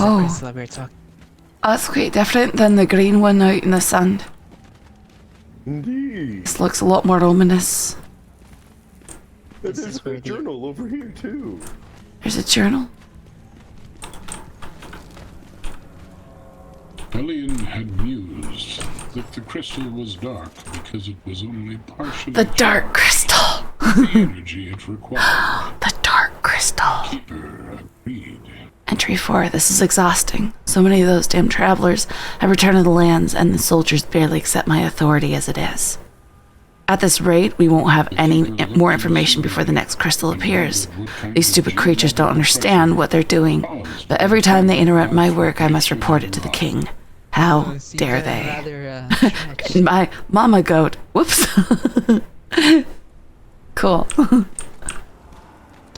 the crystal that we were talking. That's quite different than the green one out in the sand. Indeed. This looks a lot more ominous. There's a journal over here too. There's a journal. Elian had mused that the crystal was dark because it was only partially The dark crystal. the energy it required. The dark crystal. Keeper agreed. Entry 4. This is exhausting. So many of those damn travelers have returned to the lands, and the soldiers barely accept my authority as it is. At this rate, we won't have any more information before the next crystal appears. These stupid creatures don't understand what they're doing, but every time they interrupt my work, I must report it to the king. How dare they? My mama goat. Whoops. Cool.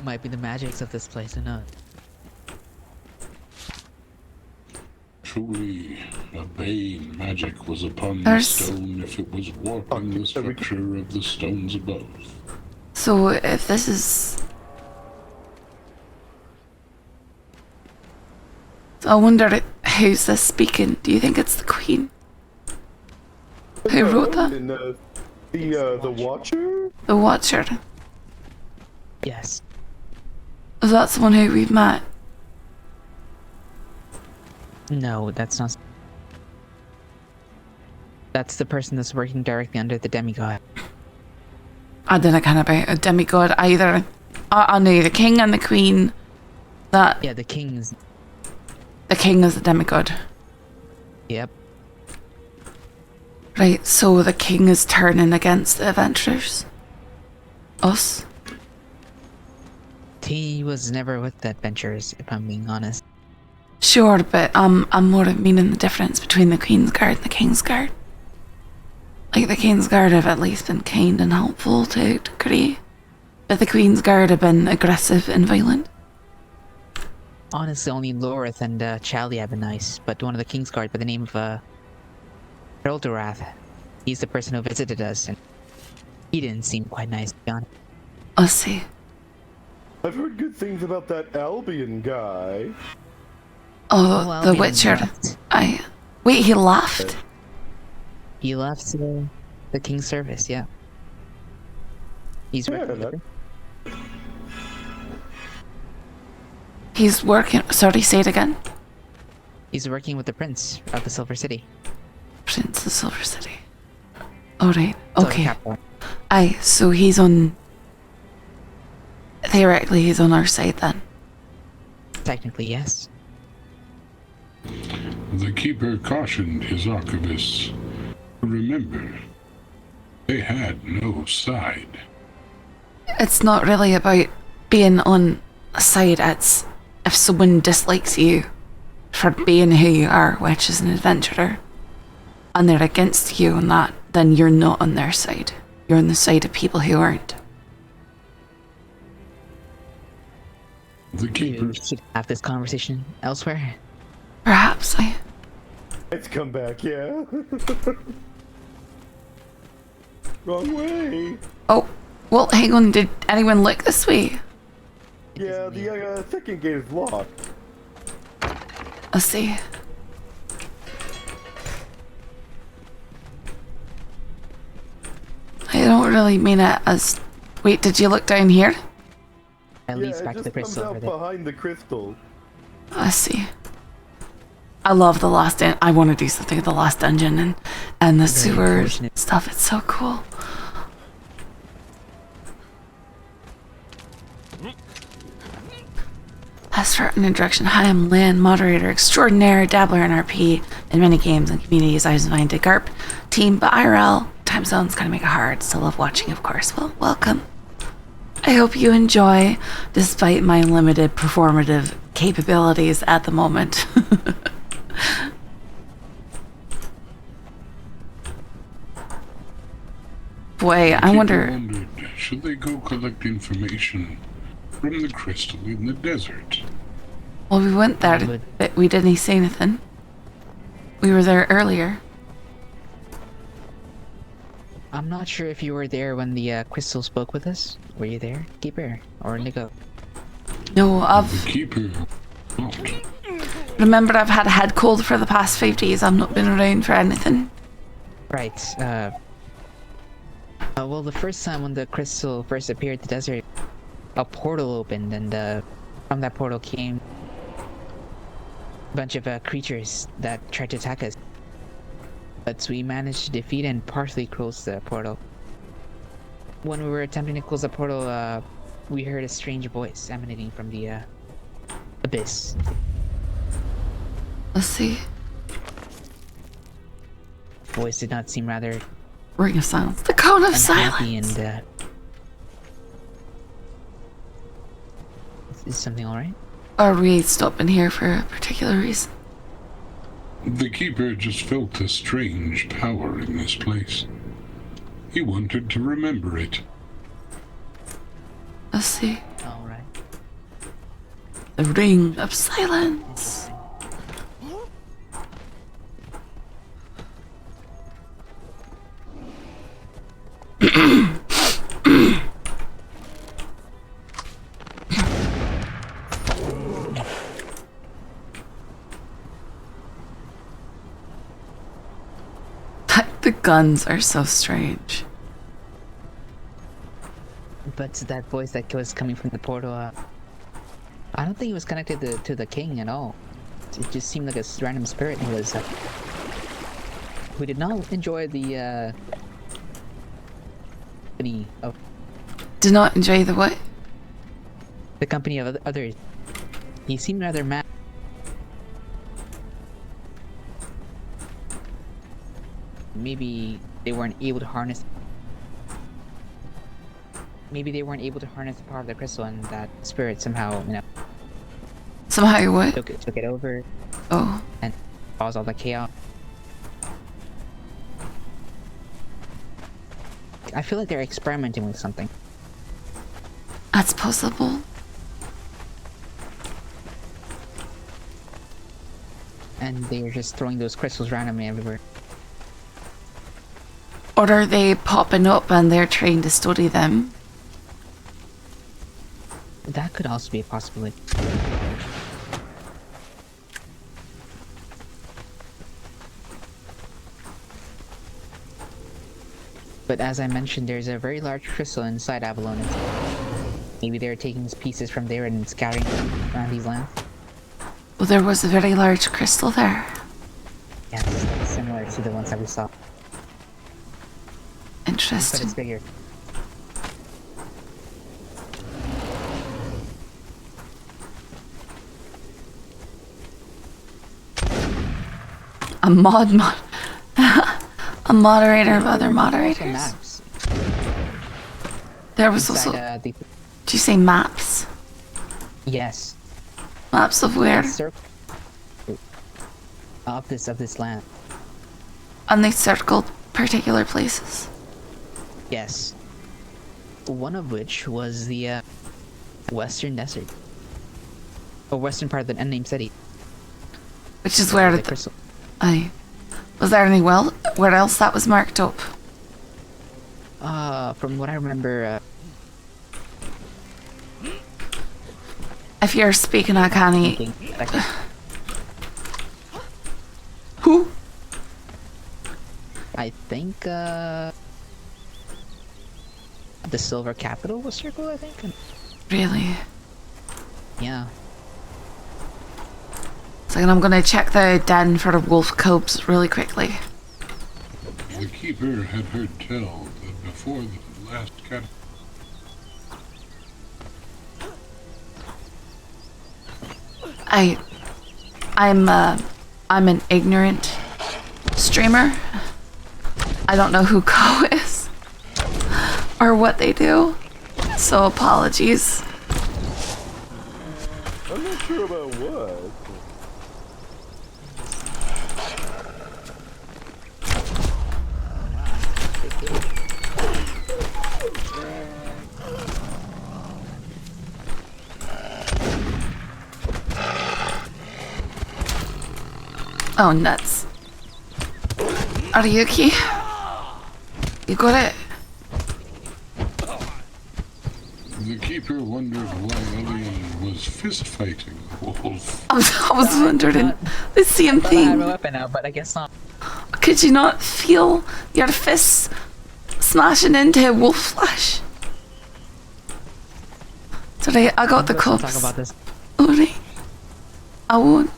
Might be the magics of this place, or not. Truly, a bane magic was upon the stone if it was warping the structure of the stones above. So if this is... I wonder who's this speaking. Do you think it's the queen? Who wrote that? The Watcher? The Watcher. Yes. Is that someone who we've met? No, that's not. That's the person that's working directly under the demigod. I didn't kind of about a demigod either. I knew the king and the queen. That Yeah, the king's. the king is the demigod. Yep. Right, so the king is turning against the adventurers. Us. He was never with the adventurers, if I'm being honest. Sure, but I'm more meaning the difference between the Queen's Guard and the King's Guard. Like, the King's Guard have at least been kind and helpful to a degree, but the Queen's Guard have been aggressive and violent. Honestly, only Lorith and Charlie have been nice, but one of the King's Guard by the name of Eldorath, he's the person who visited us, and he didn't seem quite nice, to be honest. I see. I've heard good things about that Albion guy. Oh, Well, the he Witcher. left. Wait, he left? He left the King's service, yeah. He's working. He's working. Sorry, say it again. He's working with the Prince of the Silver City. Prince of Silver City. Alright, Silver okay. Capital. So he's on. Theoretically, he's on our side then. Technically, yes. The keeper cautioned his archivists. Remember, they had no side. It's not really about being on a side, it's if someone dislikes you for being who you are, which is an adventurer, and they're against you on that, then you're not on their side. You're on the side of people who aren't. The keeper We should have this conversation elsewhere. Perhaps Let's come back, yeah. Wrong way. Oh, well, hang on, did anyone look this way? Yeah, the second gate is locked. Let's see. I don't really mean it as... Wait, did you look down here? At least back it to the just comes crystal out over there. behind the crystal. I see. I love the last I want to do something with the last dungeon and the sewer unfortunate. stuff. It's so cool. As for an introduction, hi, I'm Lynn, moderator extraordinaire, dabbler in RP in many games and communities. I was invited to GARP team, but IRL time zones kind of make it hard. Still love watching, of course. Well, welcome. I hope you enjoy, despite my limited performative capabilities at the moment. Boy, I wonder... wondered, should they go collect information from the crystal in the desert? Well, we went there, but we didn't say anything. We were there earlier. I'm not sure if you were there when the crystal spoke with us. Were you there, Keeper? Or Indigo? No, The keeper not. Remember, I've had a head cold for the past 5 days. I've not been around for anything. Right. Well, the first time when the crystal first appeared in the desert, a portal opened, and from that portal came a bunch of creatures that tried to attack us. But we managed to defeat and partially close the portal. When we were attempting to close the portal, we heard a strange voice emanating from the abyss. Let's see. Voice did not seem rather Ring of Silence. The Cone of unhappy Silence. and is something alright? Are we stopping here for a particular reason? The Keeper just felt a strange power in this place. He wanted to remember it. Let's see. Alright. The Ring of Silence. The guns are so strange. But that voice that was coming from the portal, I don't think it was connected to the king at all. It just seemed like a random spirit who did not enjoy the company of Did not enjoy the what? the company of others. He seemed rather mad. Maybe they weren't able to harness. Maybe they weren't able to harness the power of the crystal, and that spirit somehow, Somehow what? took it over Oh. and caused all the chaos. I feel like they're experimenting with something. That's possible. And they're just throwing those crystals randomly everywhere. Or are they popping up and they're trying to study them? That could also be a possibility. But as I mentioned, there's a very large crystal inside Avalon. Maybe they're taking pieces from there and scattering them around these lands. Well, there was a very large crystal there. Yeah, it's similar to the ones that we saw. But Interesting. it's bigger. A a moderator of other moderators. Maps. There was Inside, also. the Did you say maps? yes, Maps of where? circle of this land. And they circled particular places. Yes. One of which was the western desert, or western part of the unnamed city. Which is where The the. crystal. Aye. Was there any where else that was marked up? From what I remember, If you're speaking, I can't. thinking, Who? I think the silver capital was circled. I think. Really? Yeah. So I'm gonna check the den for the wolf cubs really quickly. The Keeper had heard tell that before the last cat. I'm an ignorant streamer. I don't know who Co is or what they do, so apologies. I'm not sure about what. Oh, nuts. Ariuki? You got it? The keeper wondered why Elian was fist fighting the wolf. I was wondering the same I have a thing. weapon now, but I guess not. Could you not feel your fists smashing into wolf flesh? Sorry, I got the Let's not talk cups. about this. Alright. I won't.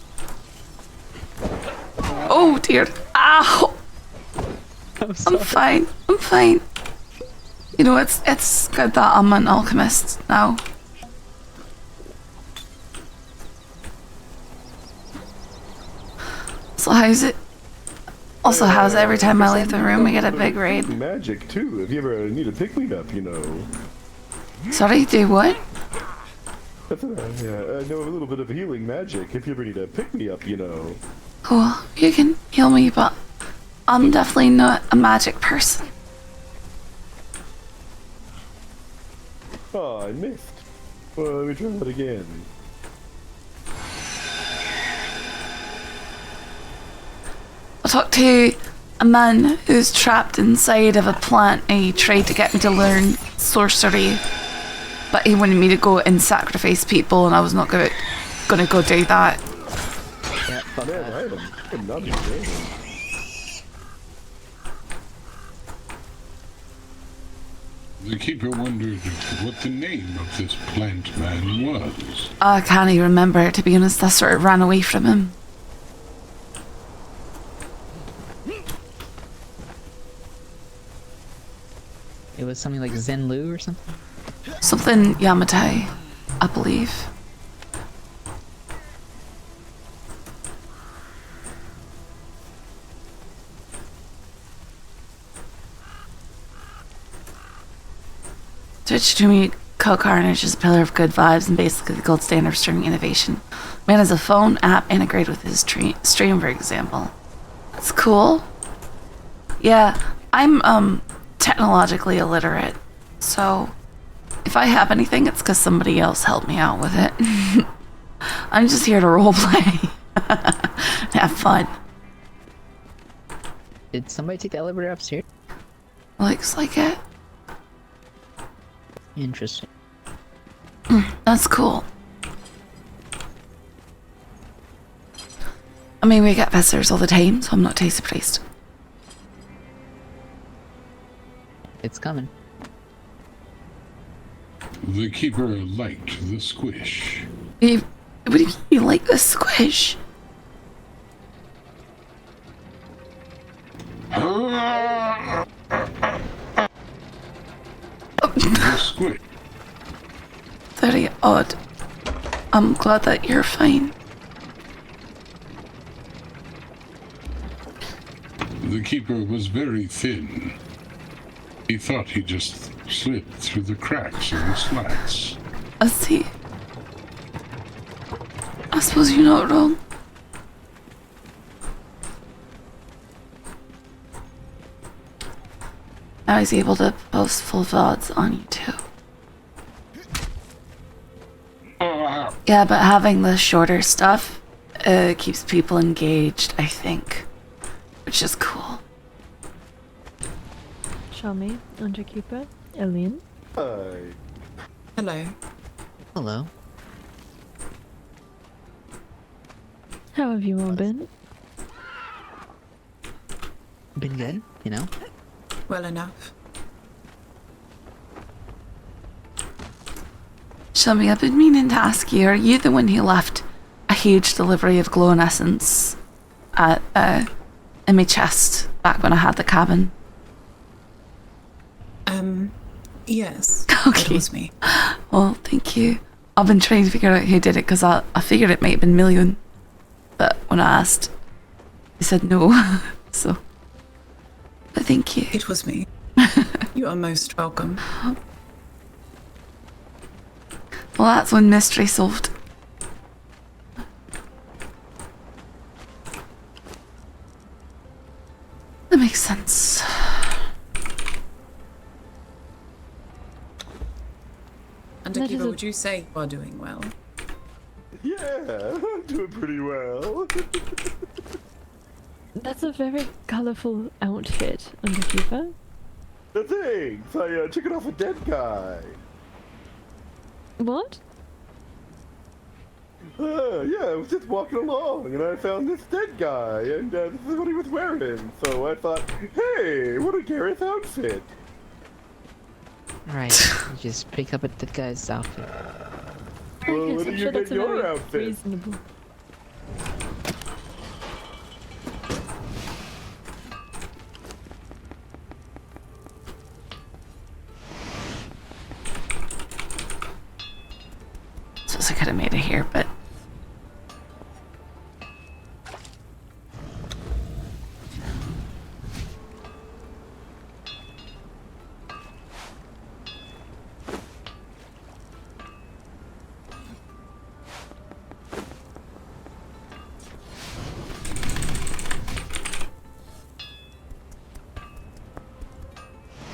Oh dear. Ow! I'm I'm sorry. fine. I'm fine. You know, it's good that I'm an alchemist now. So how's it? Also, how's it every time I leave the room we get a big raid? Magic too. If you ever need a pick-me-up, you know. Sorry, do what? That's yeah, I know a little bit of healing magic. If you ever need a pick-me-up, you know. Cool. You can heal me, but I'm definitely not a magic person. Oh, I missed. Well, let me try that again. I talked to a man who's trapped inside of a plant and he tried to get me to learn sorcery, but he wanted me to go and sacrifice people, and I was not gonna go do that. Yeah, fuck Man, that. I am not insane. The keeper wondered what the name of this plant man was. I can't even remember, to be honest. I sort of ran away from him. It was something like Zenlu or something. Something Yamatai, I believe. Switch to me, Co-Carnage is a pillar of good vibes and basically the gold standard of streaming innovation. Man has a phone app integrated with his stream, for example. That's cool. Yeah, I'm technologically illiterate, so if I have anything, it's because somebody else helped me out with it. I'm just here to roleplay. Have fun. Did somebody take the elevator upstairs? Looks like it. Interesting. That's cool. I mean, we get visitors all the time, so I'm not too surprised. It's coming. The keeper liked the squish. What do you mean you like the squish? The squish. Very odd. I'm glad that you're fine. The keeper was very thin. He thought he just slipped through the cracks in the slats. I see. I suppose you're not wrong. Now he's able to post full VODs on YouTube. Yeah, but having the shorter stuff keeps people engaged, I think. Which is cool. Shami, Underkeeper, Eileen. Hi. Hello. Hello. How have you all been? Been good, you know? Well enough. Shami, I've been meaning to ask you, are you the one who left a huge delivery of glowing essence at in my chest back when I had the cabin? Yes. Okay. It was me. Well, thank you. I've been trying to figure out who did it because I figured it might have been Million. But when I asked, he said no. So, but thank you. It was me. You are most welcome. Well, that's one mystery solved. That makes sense. Underkeeper, a- would you say you are doing well? Yeah, I'm doing pretty well. That's a very colourful outfit, Underkeeper. Thanks. I took it off a dead guy. What? Yeah, I was just walking along and I found this dead guy, and this is what he was wearing. So I thought, hey, what a Gareth outfit. Right. You just pick up at the guy's outfit. Well, Yes, where do I'm you sure get that's a your very outfit? reasonable. Suppose I could have made it here, but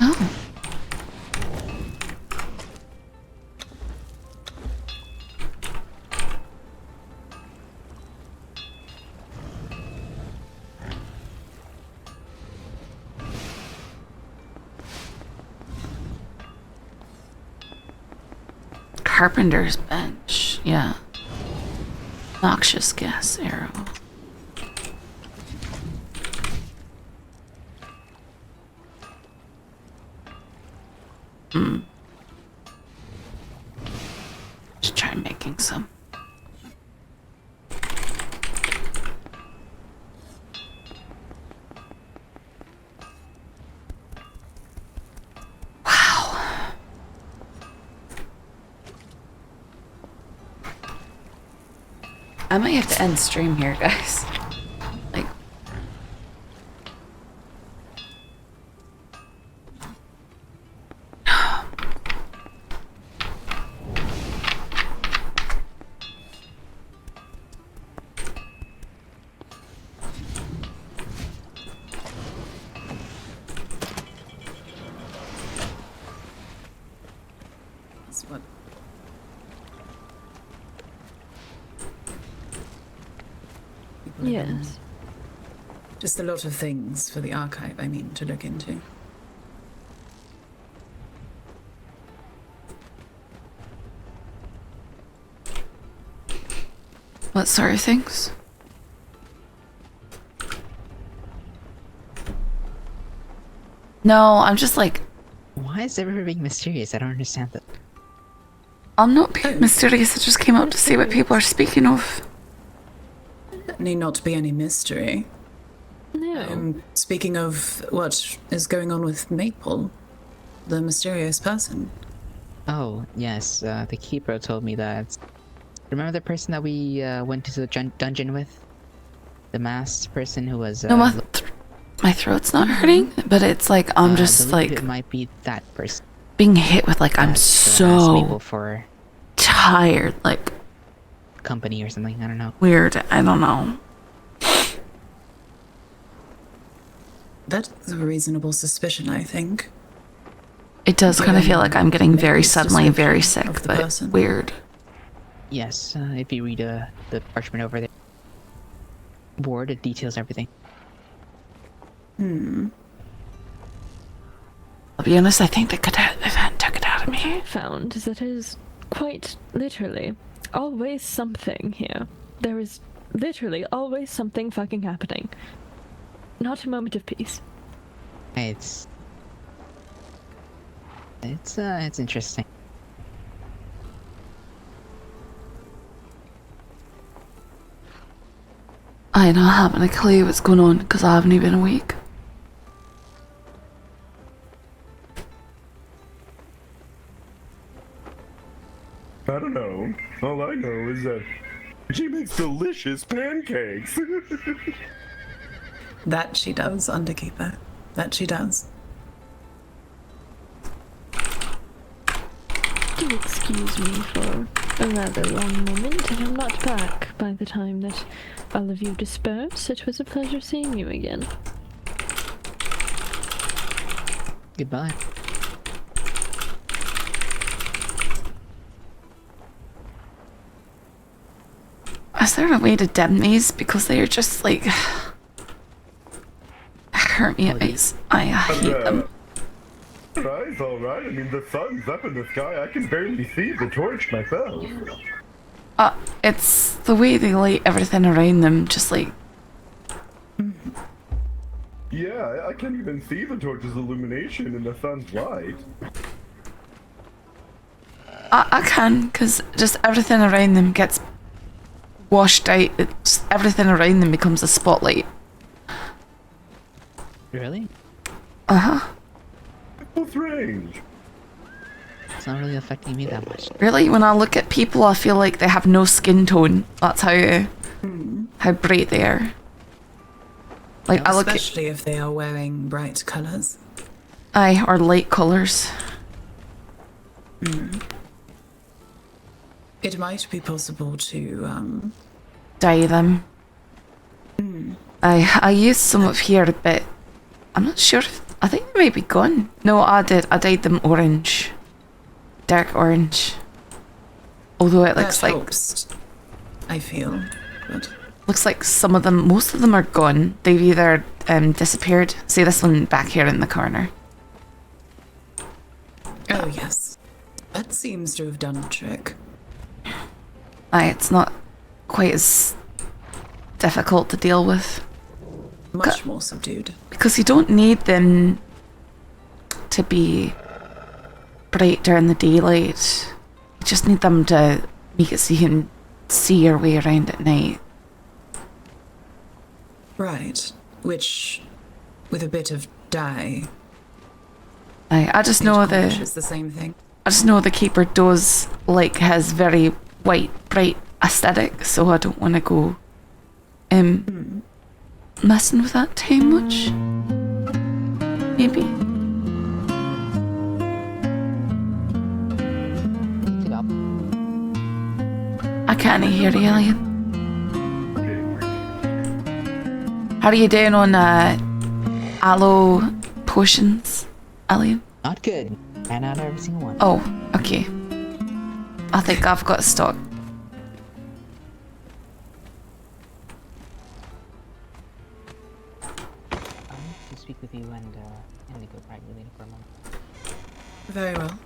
oh. Carpenter's bench, yeah. Noxious gas arrow. Just try making some. Wow. I might have to end stream here, guys. Like, That's what. People have been- Yes. Just a lot of things for the archive, I mean, to look into. what sort of things? No, I'm just like, Why is everyone being mysterious? I don't understand that. I'm not being mysterious. I just came out to see what people are speaking of. Need not to be any mystery. No. Speaking of what is going on with Maple, the mysterious person. Oh, yes. The keeper told me that. Remember the person that we went to the dungeon with? The masked person who was. No, my throat's not hurting, but it's like I'm I just believe like it might be that person. being hit with like I'm asked Maple so for tired, like company or something. I don't know. weird. I don't know. That's a reasonable suspicion, I think. It does kind of feel like I'm getting very Maple's suddenly very description sick, of the but person. weird. Yes, if you read the parchment over there. Board, it details everything. I'll be honest, I think the event took it out of What I me. found is that it is quite literally always something here. There is literally always something fucking happening. Not a moment of peace. It's interesting. I don't have a clue what's going on because I haven't even been a week. I don't know. All I know is that she makes delicious pancakes. That she does, Underkeeper. That she does. Do excuse me for a rather long moment, and I'm not back by the time that all of you disperse. It was a pleasure seeing you again. Goodbye. Is there a way to dim these? Because they are just like hurt me at Oh, my I hate them. Right, all right. I mean, the sun's up in the sky. I can barely see the torch myself. It's the way they light everything around them, just like... Yeah, I can't even see the torch's illumination in the sun's light. I can, because just everything around them gets washed out. It's, everything around them becomes a spotlight. Really? Uh-huh. How strange. It's not really affecting me that much. Really, when I look at people, I feel like they have no skin tone. That's how bright they are. Like, I look at... Especially if they are wearing bright colours. Aye, or light colours. It might be possible to, Dye them. I used some up here, but I'm not sure. I think they might be gone. No, I did. I dyed them orange. Dark orange. Although it looks that like... helps, I feel. But Looks like some of them, most of them are gone. They've either disappeared. See this one back here in the corner. oh yes, that seems to have done the trick. Aye, it's not quite as difficult to deal with. Much more subdued. Because you don't need them to be bright during the daylight. You just need them to make it so you can see your way around at night. Right, which, with a bit of dye, Aye, I just know is the same thing. I just know the keeper does like his very white, bright aesthetic, so I don't want to go messing with that too much. Maybe. I can't hear you, Alien. How are you doing on aloe potions, Alien? Not good. Ran out of every single one. Oh, okay. I think I've got stock. I need to speak with you and Indigo privately for a moment. Very well.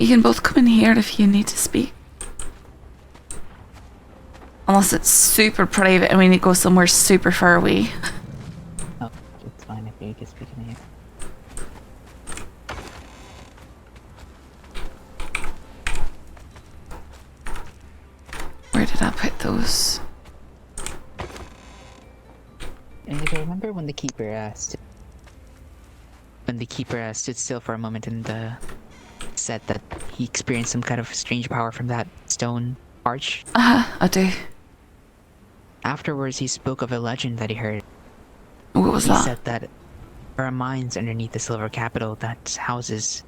You can both come in here if you need to speak. Unless it's super private and we need to go somewhere super far away. Oh, it's fine if you can speak in here. Where did I put those? Indigo, remember when the keeper stood still for a moment and said that he experienced some kind of strange power from that stone arch? I do. Afterwards, he spoke of a legend that he heard. What was He that? said that there are mines underneath the Silver Capital that houses...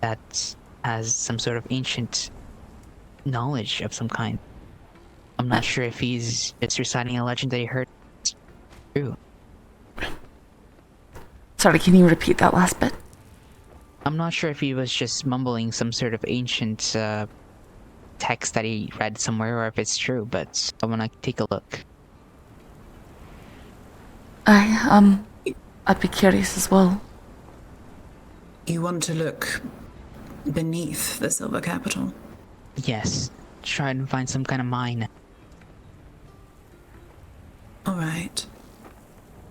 that has some sort of ancient knowledge of some kind. I'm not sure if he's just reciting a legend that he heard. It's true. Sorry, can you repeat that last bit? I'm not sure if he was just mumbling some sort of ancient text that he read somewhere or if it's true, but I want to take a look. I'd be curious as well. You want to look beneath the Silver Capital? Yes, try and find some kind of mine. All right.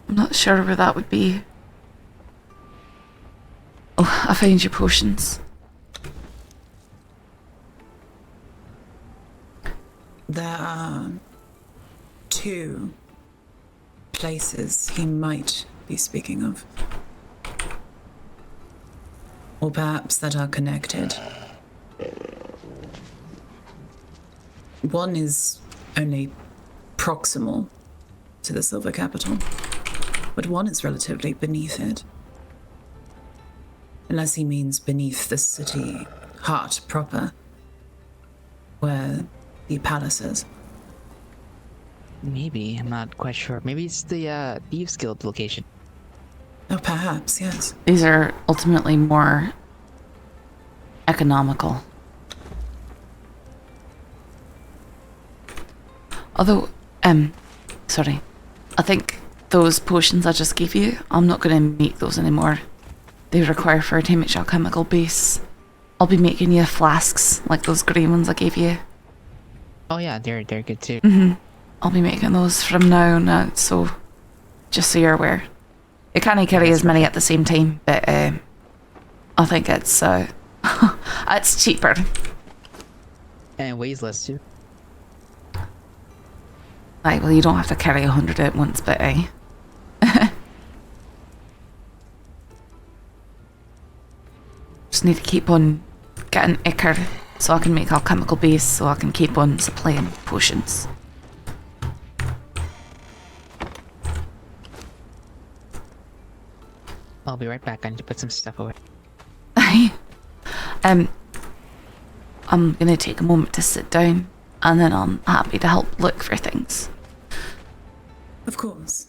I'm not sure where that would be. Oh, I found your potions. There are two places he might be speaking of. Or perhaps that are connected. One is only proximal to the Silver Capital, but one is relatively beneath it. Unless he means beneath the city heart proper, where the palace is. Maybe, I'm not quite sure. Maybe it's the Thieves Guild location. Oh, perhaps, yes. These are ultimately more economical. Although, sorry. I think those potions I just gave you, I'm not going to make those anymore. They require for a team alchemical base. I'll be making you flasks like those grey ones I gave you. Oh yeah, they're good too. I'll be making those from now on out, so just so you're aware. You can't carry as many at the same time, but I think it's it's cheaper. And it weighs less too. Like, well, you don't have to carry 100 at once, but just need to keep on getting ichor so I can make alchemical base so I can keep on supplying potions. I'll be right back. I need to put some stuff away. I'm gonna take a moment to sit down, and then I'm happy to help look for things. Of course.